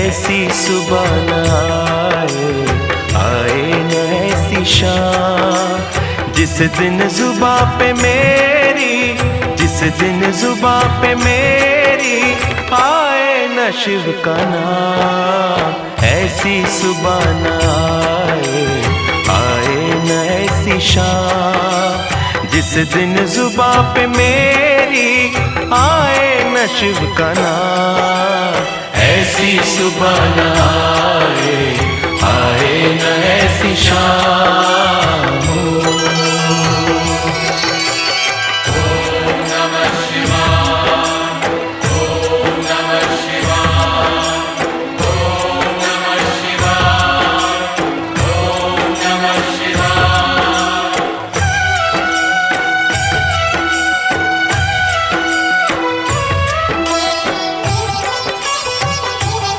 ऐसी सुबह न आए न ऐसी शाम, जिस दिन जुबां पे मेरी, जिस दिन जुबां पे मेरी आए न शिव का नाम। ऐसी सुबह न आए न ऐसी शाम, जिस दिन जुबां पे मेरी आए न शिव का नाम। ऐसी सुबह न आए न ऐसी शाम।